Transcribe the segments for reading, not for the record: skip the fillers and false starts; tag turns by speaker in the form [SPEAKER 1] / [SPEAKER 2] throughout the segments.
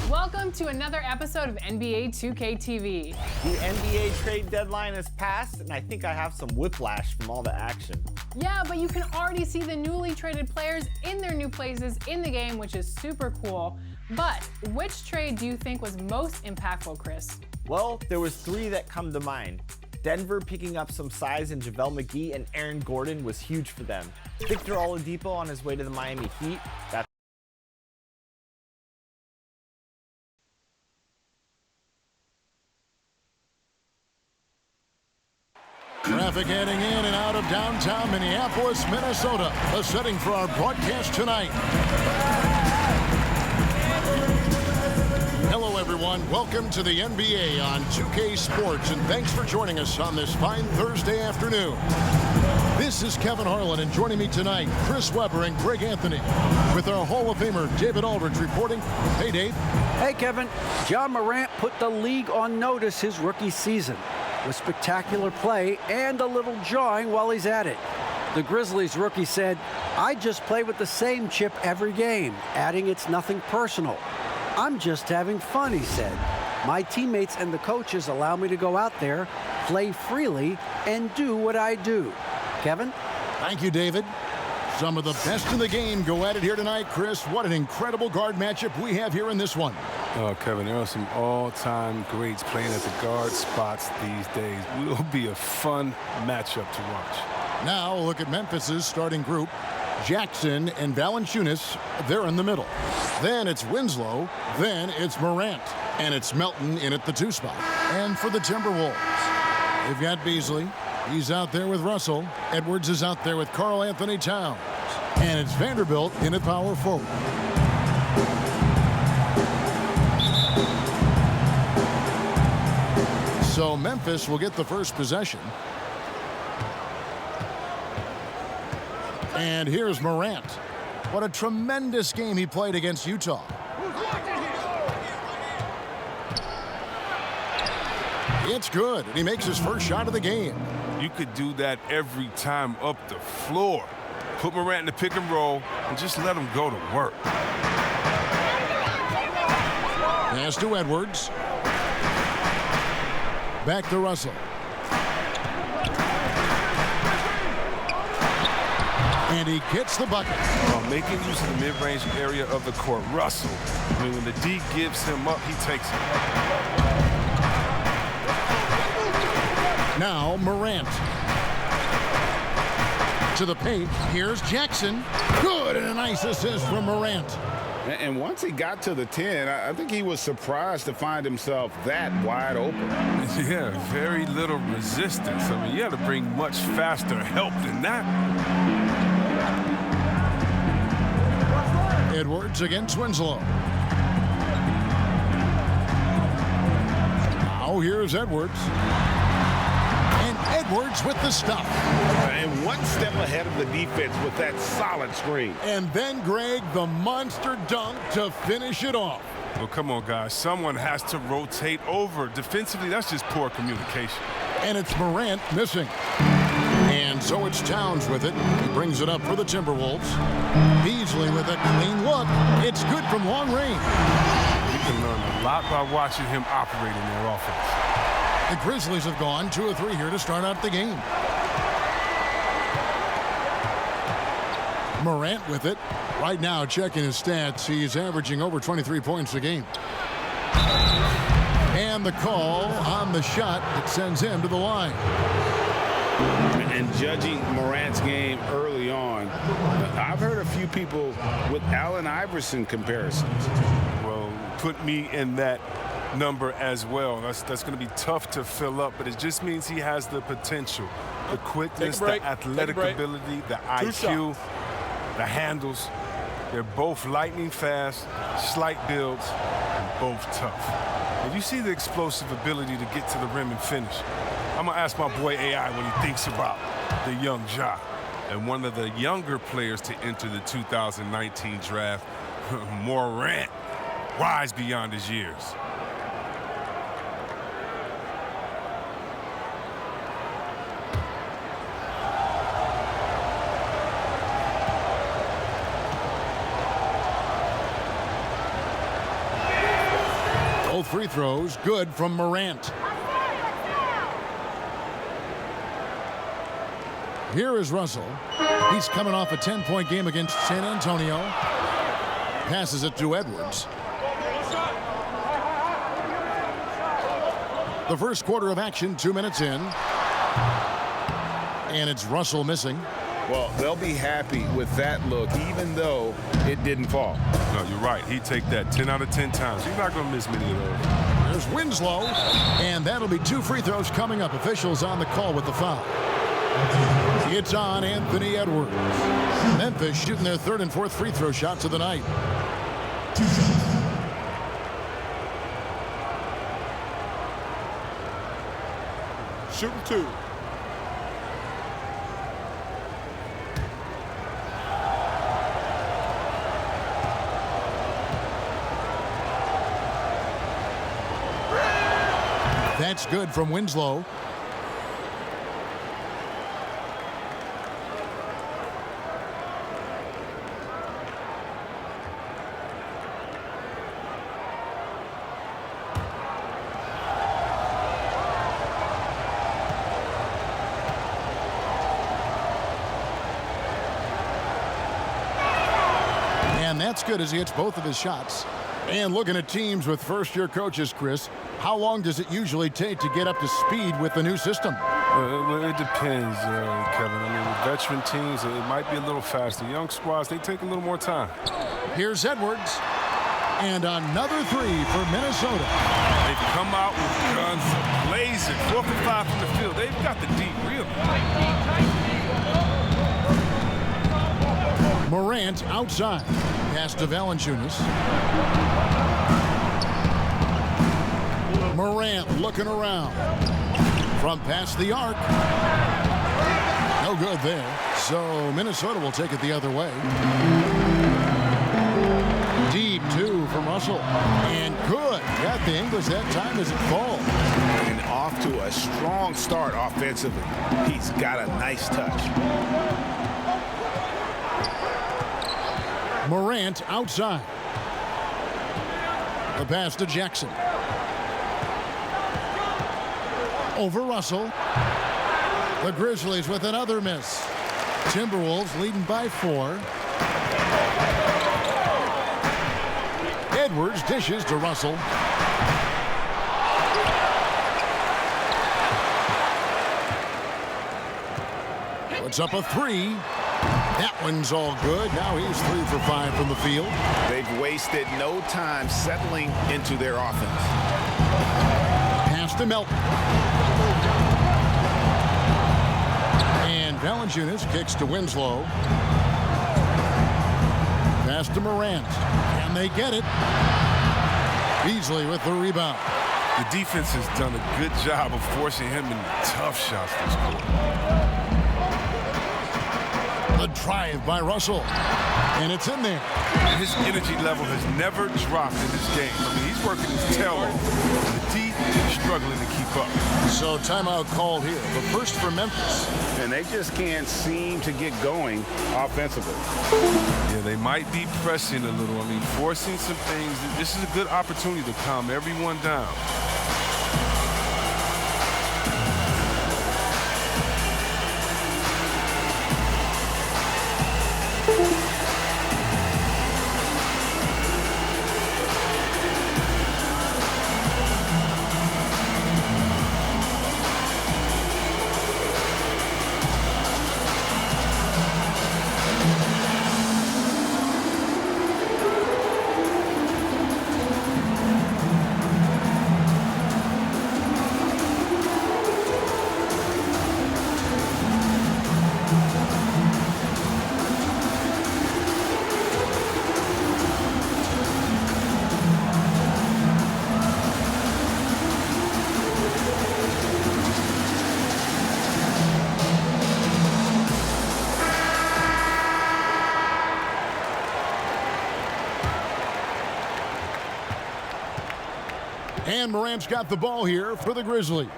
[SPEAKER 1] Welcome to another episode of NBA 2K TV.
[SPEAKER 2] The NBA trade deadline has passed, and I think I have some whiplash from all the action.
[SPEAKER 1] Yeah, but you can already see the newly traded players in their new places in the game, which is super cool. But which trade do you think was most impactful, Chris?
[SPEAKER 2] Well, there was three that come to mind. Denver picking up some size in JaVale McGee and Aaron Gordon was huge for them. Victor Oladipo on his way to the Miami Heat. That's
[SPEAKER 3] Traffic heading in and out of downtown Minneapolis, Minnesota. The setting for our broadcast tonight. Hello, everyone. Welcome to the NBA on 2K Sports, and thanks for joining us on this fine Thursday afternoon. This is Kevin Harlan, and joining me tonight, Chris Webber and Greg Anthony, with our Hall of Famer David Aldridge reporting. Hey, Dave.
[SPEAKER 4] Hey, Kevin. John Morant put the league on notice his rookie season with spectacular play and a little jawing while he's at it. The Grizzlies rookie said, "I just play with the same chip every game," adding it's nothing personal. "I'm just having fun," he said. "My teammates and the coaches allow me to go out there, play freely, and do what I do." Kevin?
[SPEAKER 3] Thank you, David. Some of the best in the game go at it here tonight. Chris, what an incredible guard matchup we have here in this one.
[SPEAKER 5] Oh, Kevin, there are some all-time greats playing at the guard spots these days. It will be a fun matchup to watch.
[SPEAKER 3] Now, look at Memphis's starting group. Jackson and Valanciunas, they're in the middle. Then it's Winslow. Then it's Morant. And it's Melton in at the 2 spot. And for the Timberwolves, they've got Beasley. He's out there with Russell. Edwards is out there with Karl Anthony Towns. And it's Vanderbilt in at power forward. So Memphis will get the first possession. And here's Morant. What a tremendous game he played against Utah. It's good, and he makes his first shot of the game.
[SPEAKER 5] You could do that every time up the floor. Put Morant in the pick and roll and just let him go to work.
[SPEAKER 3] Pass to Edwards. Back to Russell. And he gets the bucket.
[SPEAKER 5] Making use of the mid-range area of the court. Russell, I mean, when the D gives him up, he takes it.
[SPEAKER 3] Now Morant. To the paint. Here's Jackson. Good, and a nice assist from Morant.
[SPEAKER 6] And once he got to the 10, I think he was surprised to find himself that wide open.
[SPEAKER 5] Yeah, very little resistance. I mean, you had to bring much faster help than that.
[SPEAKER 3] Edwards against Winslow. Now here's Edwards. And Edwards with the stuff.
[SPEAKER 6] And one step ahead of the defense with that solid screen.
[SPEAKER 3] And then Greg, the monster dunk to finish it off.
[SPEAKER 5] Well, come on, guys. Someone has to rotate over. Defensively, that's just poor communication.
[SPEAKER 3] And it's Morant missing. And so it's Towns with it. He brings it up for the Timberwolves. Beasley with a clean look. It's good from long range.
[SPEAKER 5] You can learn a lot by watching him operate in their offense.
[SPEAKER 3] The Grizzlies have gone 2 of 3 here to start out the game. Morant with it. Right now, checking his stats, he's averaging over 23 points a game. And the call on the shot that sends him to the line.
[SPEAKER 6] And judging Morant's game early on, I've heard a few people with Allen Iverson comparisons.
[SPEAKER 5] Well, put me in that number as well. That's going to be tough to fill up, but it just means he has the potential, the quickness, the athletic ability, the IQ, the handles. They're both lightning fast, slight builds, and both tough. And you see the explosive ability to get to the rim and finish. I'm going to ask my boy AI what he thinks about the young Ja. And one of the younger players to enter the 2019 draft, Morant, wise beyond his years.
[SPEAKER 3] Both free throws good from Morant. Here is Russell. He's coming off a 10-point game against San Antonio. Passes it to Edwards. The first quarter of action, 2 minutes in. And it's Russell missing.
[SPEAKER 6] Well, they'll be happy with that look, even though it didn't fall.
[SPEAKER 5] No, you're right. He'd take that 10 out of 10 times. He's not going to miss many of those.
[SPEAKER 3] There's Winslow. And that'll be 2 free throws coming up. Officials on the call with the foul. It's on Anthony Edwards. Memphis shooting their 3rd and 4th free throw shots of the night.
[SPEAKER 6] Shooting 2.
[SPEAKER 3] That's good from Winslow. And that's good as he hits both of his shots. And looking at teams with first-year coaches, Chris, how long does it usually take to get up to speed with the new system?
[SPEAKER 5] Well, it depends, Kevin. I mean, with veteran teams, it might be a little faster. Young squads, they take a little more time.
[SPEAKER 3] Here's Edwards. And another 3 for Minnesota.
[SPEAKER 5] They've come out with guns blazing. 4 for 5 from the field. They've got the deep, really.
[SPEAKER 3] Morant outside. Pass to Valanciunas. Morant looking around. From past the arc. No good there. So Minnesota will take it the other way. Deep 2 from Russell. And good. Got the English that time as it falls.
[SPEAKER 6] And off to a strong start offensively. He's got a nice touch.
[SPEAKER 3] Morant outside. The pass to Jackson. Over Russell. The Grizzlies with another miss. Timberwolves leading by 4. Edwards dishes to Russell. Puts up a 3. That one's all good. Now he's 3 for 5 from the field.
[SPEAKER 6] They've wasted no time settling into their offense.
[SPEAKER 3] Pass to Melton. And Valanciunas kicks to Winslow. Pass to Morant. And they get it. Beasley with the rebound.
[SPEAKER 5] The defense has done a good job of forcing him into tough shots this quarter.
[SPEAKER 3] The drive by Russell. And it's in there.
[SPEAKER 5] And his energy level has never dropped in this game. I mean, he's working his tail off. The D is struggling to keep up.
[SPEAKER 3] So timeout called here. The first for Memphis.
[SPEAKER 6] And they just can't seem to get going offensively.
[SPEAKER 5] Yeah, they might be pressing a little. I mean, forcing some things. This is a good opportunity to calm everyone down.
[SPEAKER 3] And Morant's got the ball here for the Grizzlies.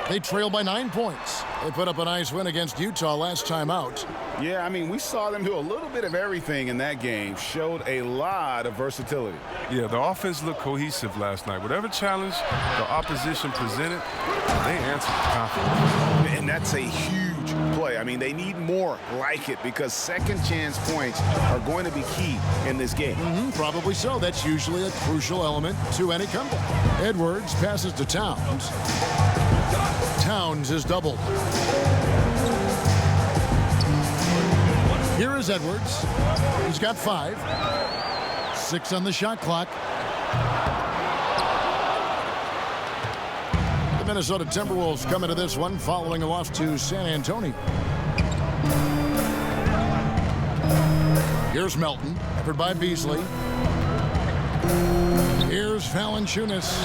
[SPEAKER 3] They trail by 9 points. They put up a nice win against Utah last time out.
[SPEAKER 6] Yeah, I mean, we saw them do a little bit of everything in that game. Showed a lot of versatility.
[SPEAKER 5] Yeah, the offense looked cohesive last night. Whatever challenge the opposition presented, they answered with confidence.
[SPEAKER 6] And that's a huge play. I mean, they need more like it because second chance points are going to be key in this game.
[SPEAKER 3] Probably so. That's usually a crucial element to any comeback. Edwards passes to Towns. Towns is doubled. Here is Edwards. He's got 5. 6 on the shot clock. The Minnesota Timberwolves come into this one following a loss to San Antonio. Here's Melton, effort by Beasley. Here's Valanciunas.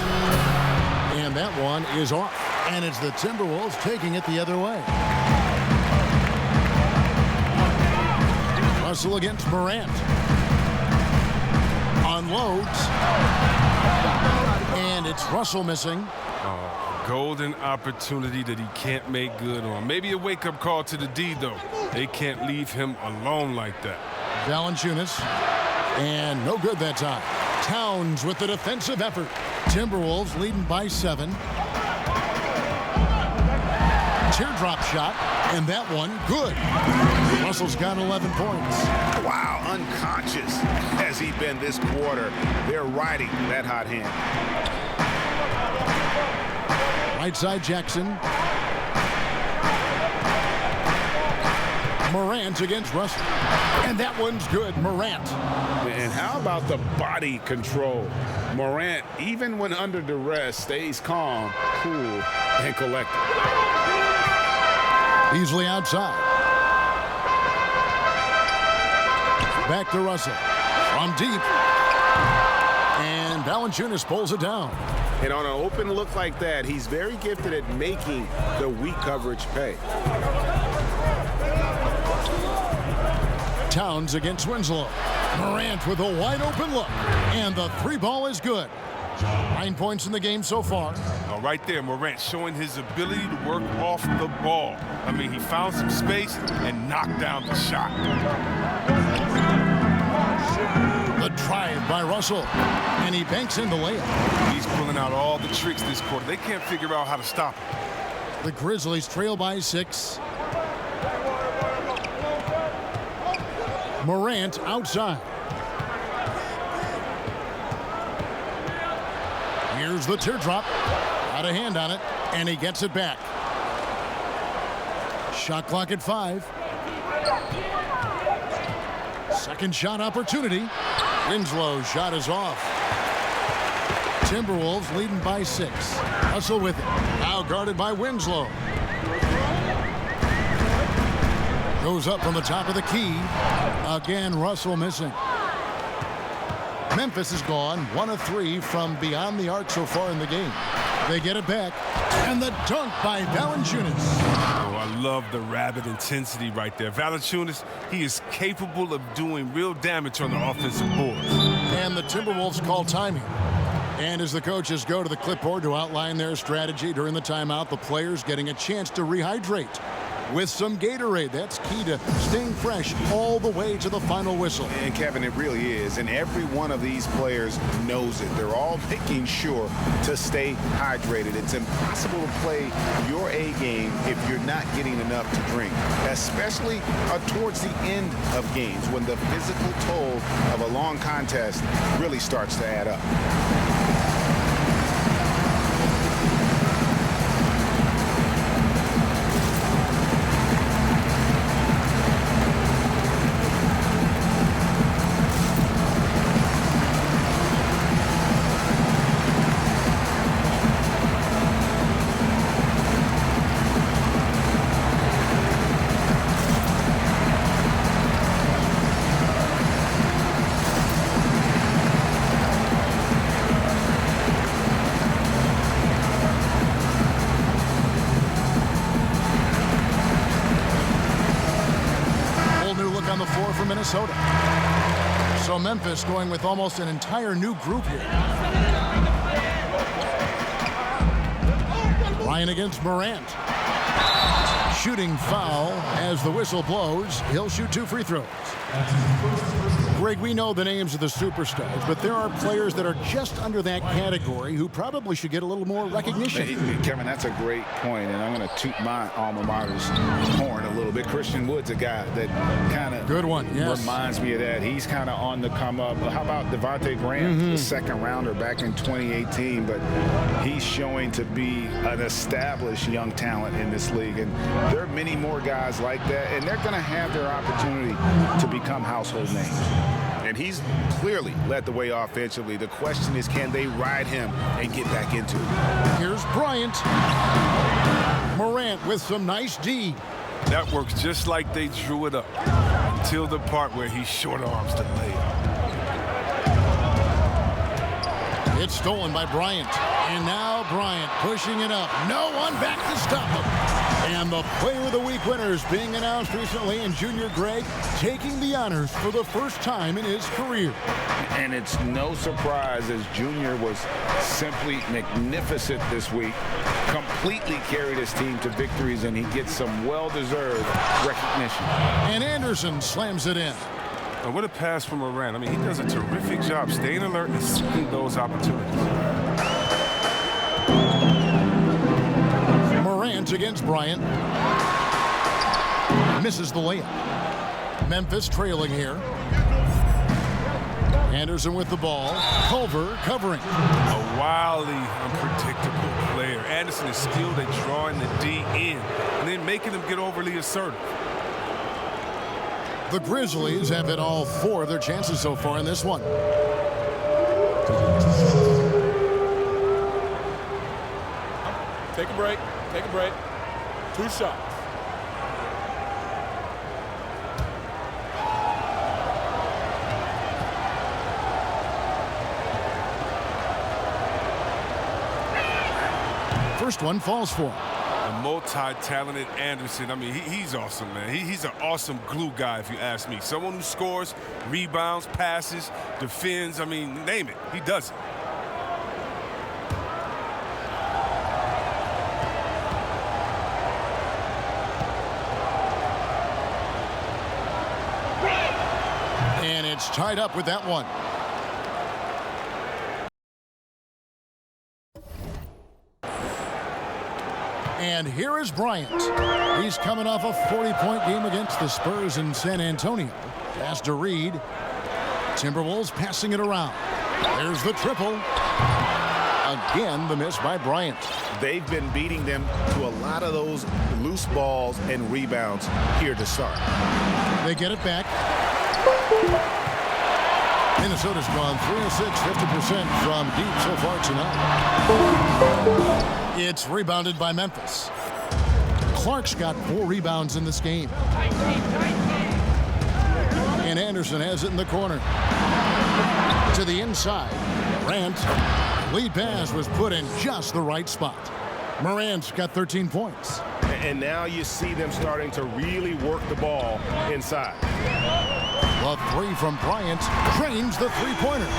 [SPEAKER 3] And that one is off. And it's the Timberwolves taking it the other way. Russell against Morant. Unloads. And it's Russell missing.
[SPEAKER 5] Golden opportunity that he can't make good on. Maybe a wake-up call to the D, though. They can't leave him alone like that.
[SPEAKER 3] Valanciunas. And no good that time. Towns with the defensive effort. Timberwolves leading by 7. Teardrop shot, and that one good. Russell's got 11 points.
[SPEAKER 6] Wow, unconscious has he been this quarter. They're riding that hot hand.
[SPEAKER 3] Right side Jackson. Morant against Russell. And that one's good, Morant.
[SPEAKER 6] And how about the body control? Morant, even when under duress, stays calm, cool, and collected.
[SPEAKER 3] Beasley outside. Back to Russell. From deep. And Valanciunas pulls it down.
[SPEAKER 6] And on an open look like that, he's very gifted at making the weak coverage pay.
[SPEAKER 3] Towns against Winslow. Morant with a wide open look. And the 3 ball is good. 9 points in the game so far.
[SPEAKER 5] Right there, Morant showing his ability to work off the ball. I mean, he found some space and knocked down the shot.
[SPEAKER 3] The drive by Russell. And he banks in the layup.
[SPEAKER 5] He's pulling out all the tricks this quarter. They can't figure out how to stop him.
[SPEAKER 3] The Grizzlies trail by 6. Morant outside. Here's the teardrop. Out of hand on it, and he gets it back. Shot clock at 5. Second shot opportunity. Winslow's shot is off. Timberwolves leading by 6. Russell with it. Now guarded by Winslow. Goes up from the top of the key. Again, Russell missing. Memphis has gone 1 of 3 from beyond the arc so far in the game. They get it back, and the dunk by Valanciunas.
[SPEAKER 5] Oh, I love the rabid intensity right there. Valanciunas, he is capable of doing real damage on the offensive boards.
[SPEAKER 3] And the Timberwolves call time here. And as the coaches go to the clipboard to outline their strategy during the timeout, the players getting a chance to rehydrate with some Gatorade. That's key to staying fresh all the way to the final whistle.
[SPEAKER 6] And Kevin, it really is. And every one of these players knows it. They're all making sure to stay hydrated. It's impossible to play your A game if you're not getting enough to drink, especially towards the end of games when the physical toll of a long contest really starts to add up.
[SPEAKER 3] Minnesota. So Memphis going with almost an entire new group here. Ryan against Morant. Shooting foul as the whistle blows. He'll shoot 2 free throws. Greg, we know the names of the superstars, but there are players that are just under that category who probably should get a little more recognition.
[SPEAKER 6] Hey, Kevin, that's a great point, and I'm going to toot my alma mater's horn a little bit. Christian Wood's a guy that kind of reminds me of that. He's kind of on the come up. How about Devontae Graham, the second rounder back in 2018, but he's showing to be an established young talent in this league, and there are many more guys like that, and they're going to have their opportunity to become household names. And he's clearly led the way offensively. The question is, can they ride him and get back into it?
[SPEAKER 3] Here's Bryant. Morant with some nice D.
[SPEAKER 5] That works just like they drew it up until the part where he short arms the layup.
[SPEAKER 3] It's stolen by Bryant. And now Bryant pushing it up. No one back to stop him. And the Player of the Week winners being announced recently, and Junior Greg taking the honors for the first time in his career.
[SPEAKER 6] And it's no surprise, as Junior was simply magnificent this week, completely carried his team to victories, and he gets some well-deserved recognition.
[SPEAKER 3] And Anderson slams it in.
[SPEAKER 5] And what a pass from Morant. I mean, he does a terrific job staying alert and seeking those opportunities.
[SPEAKER 3] Morant against Bryant. Misses the layup. Memphis trailing here. Anderson with the ball. Culver covering.
[SPEAKER 5] A wildly unpredictable player. Anderson is skilled at drawing the D in and then making them get overly assertive.
[SPEAKER 3] The Grizzlies have hit all 4 of their chances so far in this one.
[SPEAKER 7] Take a break. Take a break. 2 shots.
[SPEAKER 3] First one falls for him.
[SPEAKER 5] A multi-talented Anderson. I mean, he's awesome, man. He's an awesome glue guy, if you ask me. Someone who scores, rebounds, passes, defends. I mean, name it. He does it.
[SPEAKER 3] And it's tied up with that one. And here is Bryant. He's coming off a 40-point game against the Spurs in San Antonio. Pass to Reed. Timberwolves passing it around. There's the triple. Again, the miss by Bryant.
[SPEAKER 6] They've been beating them to a lot of those loose balls and rebounds here to start.
[SPEAKER 3] They get it back. Minnesota's gone 3 of 6, 50% from deep so far tonight. It's rebounded by Memphis. Clark's got 4 rebounds in this game. And Anderson has it in the corner. To the inside. Morant. Lead pass was put in just the right spot. Morant's got 13 points.
[SPEAKER 8] And now you see them starting to really work the ball inside.
[SPEAKER 3] The three from Bryant drains the three-pointer.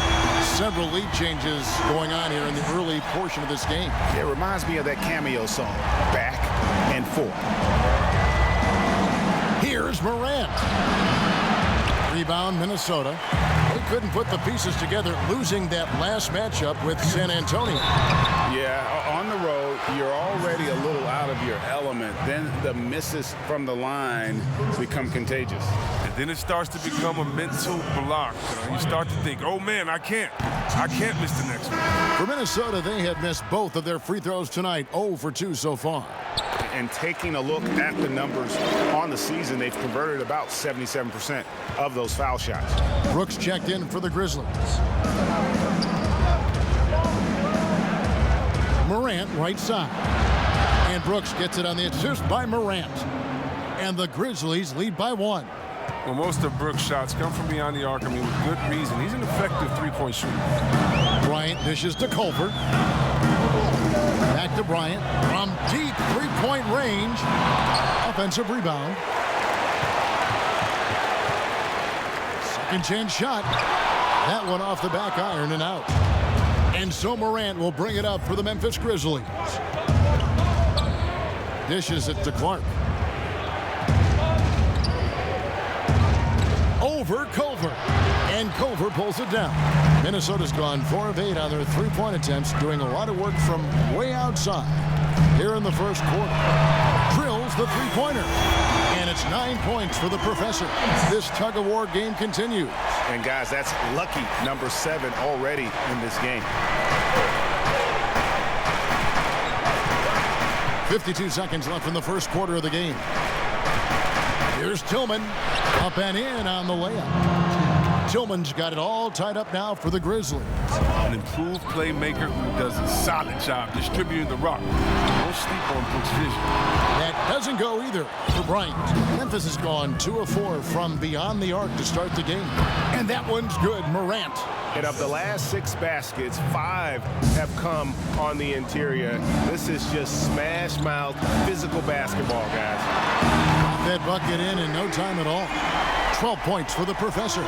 [SPEAKER 3] Several lead changes going on here in the early portion of this game.
[SPEAKER 6] It reminds me of that cameo song, Back and Forth.
[SPEAKER 3] Here's Morant. Rebound, Minnesota. They couldn't put the pieces together, losing that last matchup with San Antonio.
[SPEAKER 6] Yeah, on the road, you're already a little out of your element. Then the misses from the line become contagious.
[SPEAKER 5] And then it starts to become a mental block. You start to think, oh man, I can't miss the next one.
[SPEAKER 3] For Minnesota, they have missed both of their free throws tonight, 0 for 2 so far.
[SPEAKER 8] And taking a look at the numbers on the season, they've converted about 77% of those foul shots.
[SPEAKER 3] Brooks checked in for the Grizzlies. Morant right side. And Brooks gets it on the assist by Morant. And the Grizzlies lead by 1.
[SPEAKER 5] Well, most of Brooks' shots come from beyond the arc. I mean, with good reason. He's an effective three-point shooter.
[SPEAKER 3] Bryant dishes to Culver. Back to Bryant from deep three-point range. Offensive rebound. Second chance shot. That one off the back iron and out. And so Morant will bring it up for the Memphis Grizzlies. Dishes it to Clark. Over Culver. And Culver pulls it down. Minnesota's gone 4 of 8 on their three-point attempts, doing a lot of work from way outside. Here in the first quarter. Drills the three-pointer. And it's 9 points for the professor. This tug-of-war game continues.
[SPEAKER 8] And guys, that's lucky number 7 already in this game.
[SPEAKER 3] 52 seconds left in the first quarter of the game. Here's Tillman. Up and in on the layup. Tillman's got it all tied up now for the Grizzlies.
[SPEAKER 5] An improved playmaker who does a solid job distributing the rock. Don't sleep on Brooks' vision.
[SPEAKER 3] That doesn't go either for Bryant. Memphis has gone 2 of 4 from beyond the arc to start the game. And that one's good. Morant.
[SPEAKER 8] And of the last 6 baskets, 5 have come on the interior. This is just smash-mouth physical basketball, guys.
[SPEAKER 3] That bucket in no time at all. 12 points for the professor.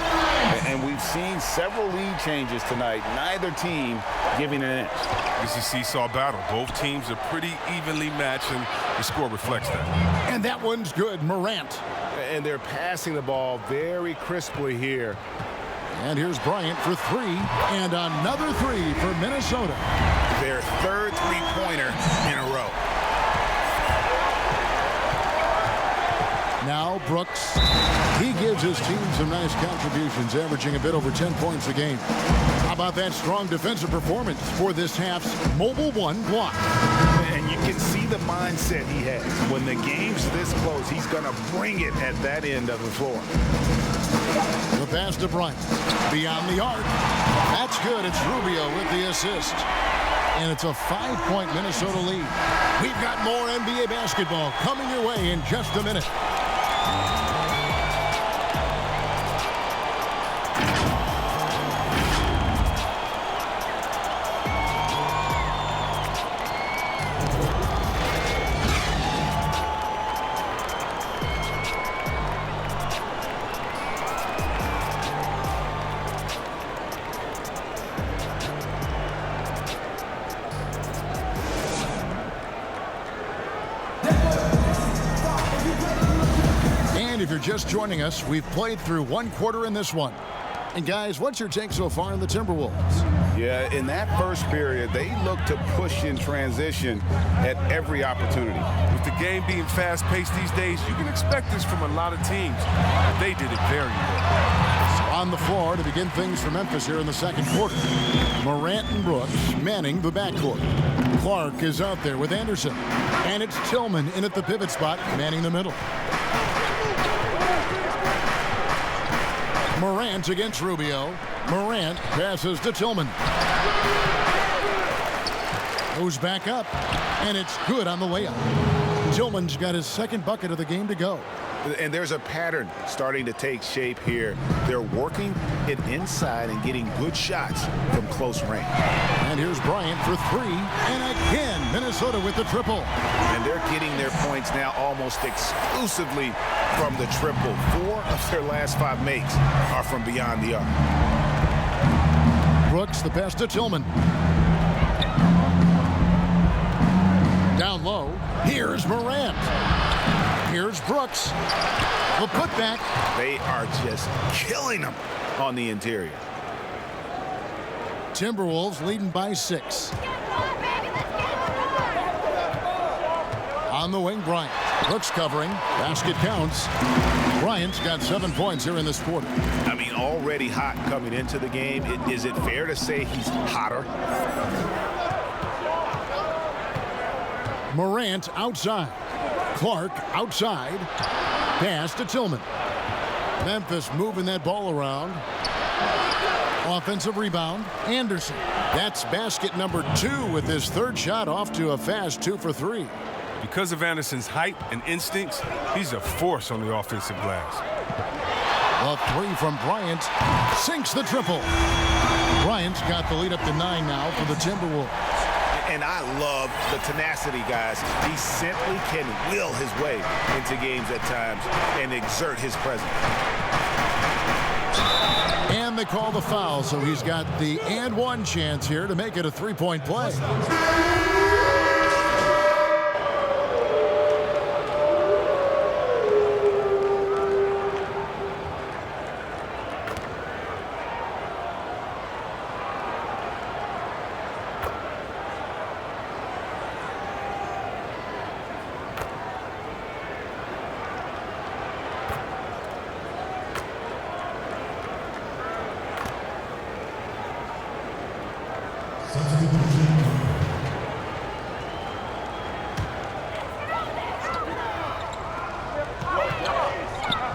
[SPEAKER 6] And we've seen several lead changes tonight. Neither team giving an inch.
[SPEAKER 5] This is a seesaw battle. Both teams are pretty evenly matched, and the score reflects that.
[SPEAKER 3] And that one's good. Morant.
[SPEAKER 8] And they're passing the ball very crisply here.
[SPEAKER 3] And here's Bryant for 3. And another 3 for Minnesota.
[SPEAKER 6] Their third three-pointer in a row.
[SPEAKER 3] Now Brooks. He gives his team some nice contributions, averaging a bit over 10 points a game. How about that strong defensive performance for this half's Mobile 1 block?
[SPEAKER 8] And you can see the mindset he has. When the game's this close, he's going to bring it at that end of the floor.
[SPEAKER 3] The pass to Bryant. Beyond the arc. That's good. It's Rubio with the assist. And it's a 5-point Minnesota lead. We've got more NBA basketball coming your way in just a minute. If you're just joining us, we've played through 1 quarter in this one. And guys, what's your take so far on the Timberwolves?
[SPEAKER 6] Yeah, in that first period, they look to push in transition at every opportunity.
[SPEAKER 5] With the game being fast-paced these days, you can expect this from a lot of teams. But they did it very well.
[SPEAKER 3] So on the floor to begin things for Memphis here in the second quarter. Morant and Brooks manning the backcourt. Clark is out there with Anderson. And it's Tillman in at the pivot spot, manning the middle. Morant against Rubio. Morant passes to Tillman. Goes back up, and it's good on the layup. Tillman's got his second bucket of the game to go.
[SPEAKER 6] And there's a pattern starting to take shape here. They're working it inside and getting good shots from close range.
[SPEAKER 3] And here's Bryant for three. And again, Minnesota with the triple.
[SPEAKER 6] And they're getting their points now almost exclusively from the triple. 4 of their last 5 makes are from beyond the arc.
[SPEAKER 3] Brooks, the pass to Tillman. Down low, here's Morant. Here's Brooks. The putback.
[SPEAKER 6] They are just killing them on the interior.
[SPEAKER 3] Timberwolves leading by 6. On the wing, Bryant. Brooks covering. Basket counts. Bryant's got 7 points here in this quarter.
[SPEAKER 6] I mean, already hot coming into the game. Is it fair to say he's hotter?
[SPEAKER 3] Morant outside. Clark outside. Pass to Tillman. Memphis moving that ball around. Offensive rebound. Anderson. That's basket number 2 with his 3rd shot off to a fast 2 for 3.
[SPEAKER 5] Because of Anderson's height and instincts, he's a force on the offensive glass.
[SPEAKER 3] A 3 from Bryant. Sinks the triple. Bryant's got the lead up to 9 now for the Timberwolves.
[SPEAKER 6] And I love the tenacity, guys. He simply can will his way into games at times and exert his presence.
[SPEAKER 3] And they call the foul, so he's got the and one chance here to make it a 3-point play.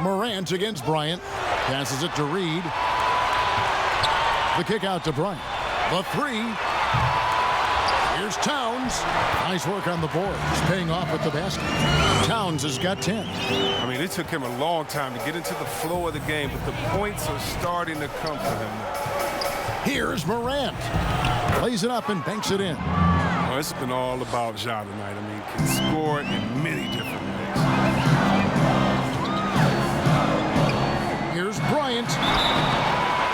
[SPEAKER 3] Morant against Bryant. Passes it to Reed. The kick out to Bryant. The 3. Here's Towns. Nice work on the board. He's paying off with the basket. Towns has got 10.
[SPEAKER 5] I mean, it took him a long time to get into the flow of the game, but the points are starting to come for him.
[SPEAKER 3] Here's Morant. Plays it up and banks it in.
[SPEAKER 5] Oh, it's been all about Ja tonight. I mean, can score in many different ways.
[SPEAKER 3] Here's Bryant.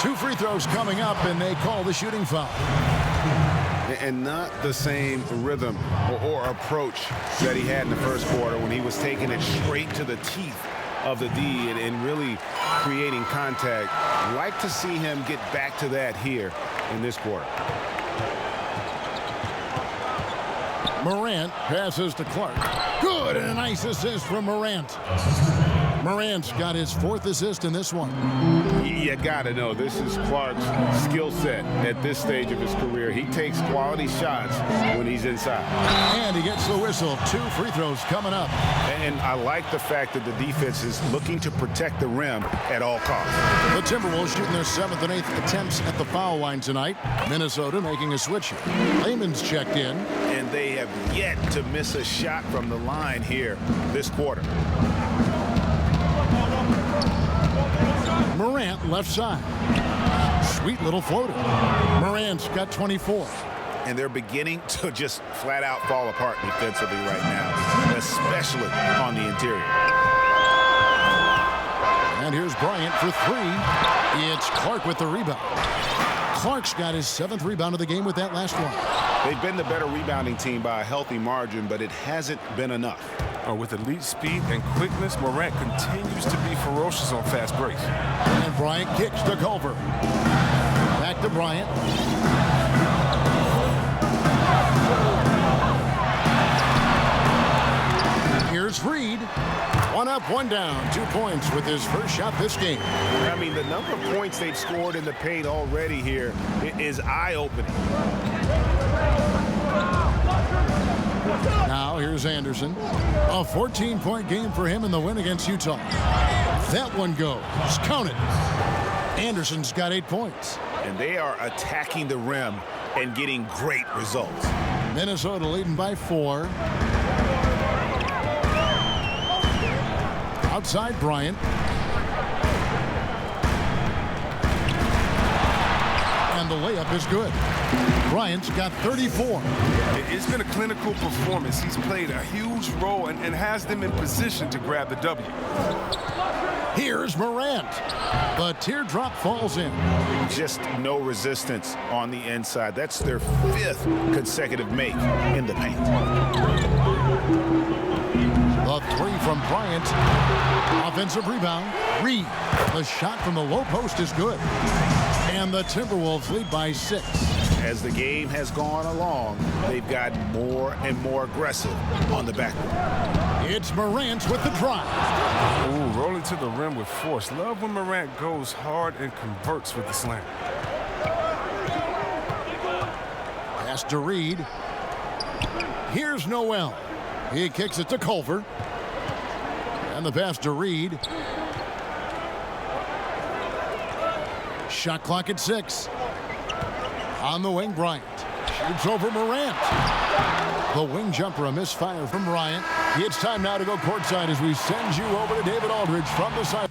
[SPEAKER 3] 2 free throws coming up, and they call the shooting foul.
[SPEAKER 6] And not the same rhythm or approach that he had in the first quarter when he was taking it straight to the teeth of the D and really creating contact. I'd like to see him get back to that here in this quarter.
[SPEAKER 3] Morant passes to Clark. Good, and a nice assist from Morant. Morant's got his 4th assist in this one.
[SPEAKER 6] You gotta know, this is Clark's skill set at this stage of his career. He takes quality shots when he's inside.
[SPEAKER 3] And he gets the whistle. 2 free throws coming up.
[SPEAKER 6] And I like the fact that the defense is looking to protect the rim at all costs.
[SPEAKER 3] The Timberwolves shooting their 7th and 8th attempts at the foul line tonight. Minnesota making a switch here. Layman's checked in.
[SPEAKER 6] And they have yet to miss a shot from the line here this quarter.
[SPEAKER 3] Morant left side. Sweet little floater. Morant's got 24.
[SPEAKER 6] And they're beginning to just flat out fall apart defensively right now, especially on the interior.
[SPEAKER 3] And here's Bryant for 3. It's Clark with the rebound. Clark's got his 7th rebound of the game with that last one.
[SPEAKER 6] They've been the better rebounding team by a healthy margin, but it hasn't been enough.
[SPEAKER 5] With elite speed and quickness, Morant continues to be ferocious on fast breaks.
[SPEAKER 3] And Bryant kicks to Culver. Back to Bryant. Here's Reed. 1 up, 1 down. 2 points with his first shot this game.
[SPEAKER 8] I mean, the number of points they've scored in the paint already here is eye-opening.
[SPEAKER 3] Now here's Anderson. A 14-point game for him in the win against Utah. That one goes. Count it. Anderson's got 8 points.
[SPEAKER 6] And they are attacking the rim and getting great results. Minnesota
[SPEAKER 3] leading by 4. Outside Bryant. And the layup is good. Bryant's got 34.
[SPEAKER 5] It's been a clinical performance. He's played a huge role and has them in position to grab the W.
[SPEAKER 3] Here's Morant. The teardrop falls in.
[SPEAKER 6] Just no resistance on the inside. That's their 5th consecutive make in the paint.
[SPEAKER 3] The three from Bryant. Offensive rebound. Reed. The shot from the low post is good. And the Timberwolves lead by 6.
[SPEAKER 6] As the game has gone along, they've gotten more and more aggressive on the backcourt.
[SPEAKER 3] It's Morant with the drive.
[SPEAKER 5] Ooh, rolling to the rim with force. Love when Morant goes hard and converts with the slam.
[SPEAKER 3] Pass to Reed. Here's Noel. He kicks it to Culver. And the pass to Reed. Shot clock at 6. On the wing, Bryant shoots over Morant. The wing jumper, a misfire from Bryant. It's time now to go courtside as we send you over to David Aldridge from the side.